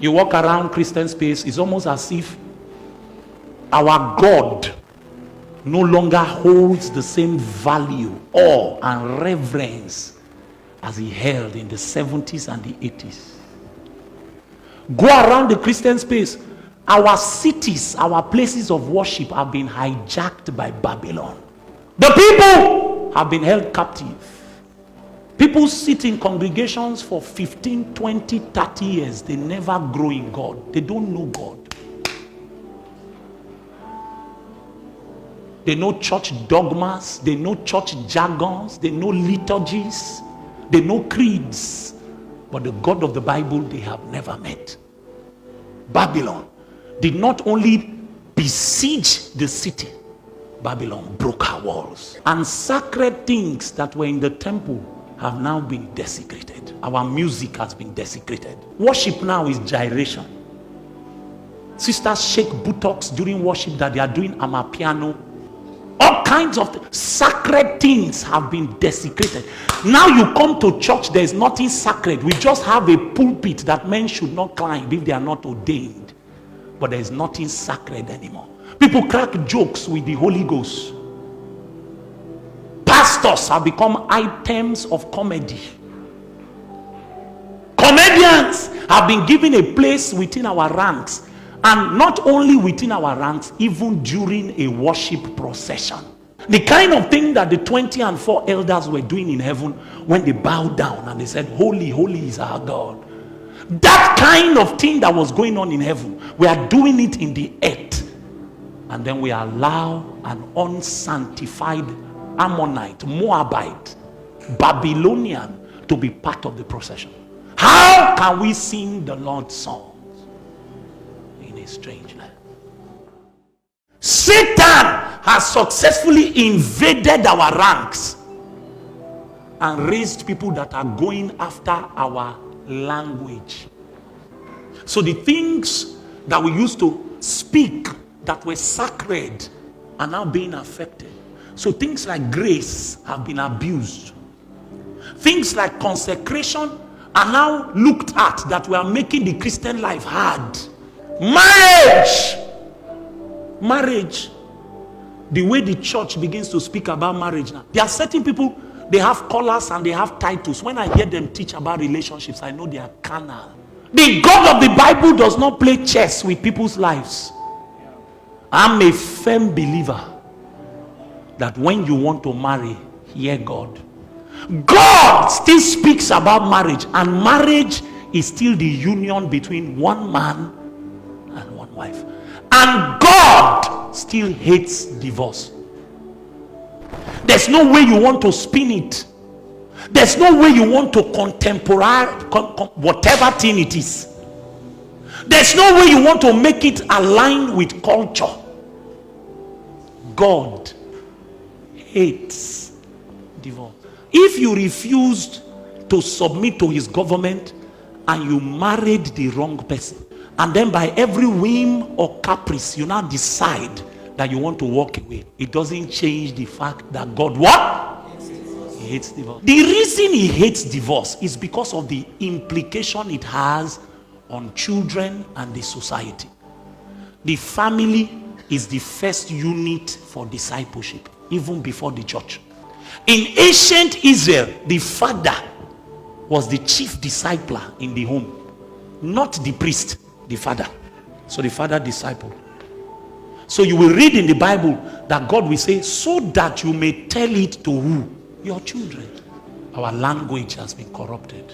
You walk around Christian space, it's almost as if our God no longer holds the same value, awe, and reverence as he held in the 70s and the 80s. Go around the Christian space, our cities, our places of worship have been hijacked by Babylon. The people have been held captive. People sit in congregations for 15, 20, 30 years. They never grow in God. They don't know God. They know church dogmas. They know church jargons. They know liturgies. They know creeds. But the God of the Bible they have never met. Babylon did not only besiege the city, Babylon broke her walls. And sacred things that were in the temple have now been desecrated. Our music has been desecrated. Worship now is gyration. Sisters shake buttocks during worship that they are doing amapiano. All kinds of sacred things have been desecrated. Now you come to church, there is nothing sacred. We just have a pulpit that men should not climb if they are not ordained. But there is nothing sacred anymore. People crack jokes with the Holy Ghost. Pastors have become items of comedy. Comedians have been given a place within our ranks. And not only within our ranks, even during a worship procession. The kind of thing that the 24 elders were doing in heaven when they bowed down and they said, "Holy, holy is our God." That kind of thing that was going on in heaven, we are doing it in the earth. And then we allow an unsanctified Ammonite, Moabite, Babylonian to be part of the procession. How can we sing the Lord's songs in a strange land? Satan has successfully invaded our ranks and raised people that are going after our language. So the things that we used to speak that were sacred are now being affected. So things like grace have been abused. Things like consecration are now looked at that we are making the Christian life hard. Marriage. The way the church begins to speak about marriage now. There are certain people, they have collars and they have titles. When I hear them teach about relationships, I know they are carnal. The God of the Bible does not play chess with people's lives. I'm a firm believer that when you want to marry, hear God. God still speaks about marriage, and marriage is still the union between one man and one wife. And God still hates divorce. There's no way you want to spin it. There's no way you want to contemporary whatever thing it is. There's no way you want to make it align with culture. God hates divorce. If you refused to submit to his government and you married the wrong person, and then by every whim or caprice you now decide that you want to walk away, it doesn't change the fact that God what? He hates divorce. The reason he hates divorce is because of the implication it has on children and the society. The family is the first unit for discipleship, even before the church. In ancient Israel, the father was the chief discipler in the home, not the priest, the father. So the father discipled. So you will read in the Bible that God will say, so that you may tell it to who? Your children. Our language has been corrupted.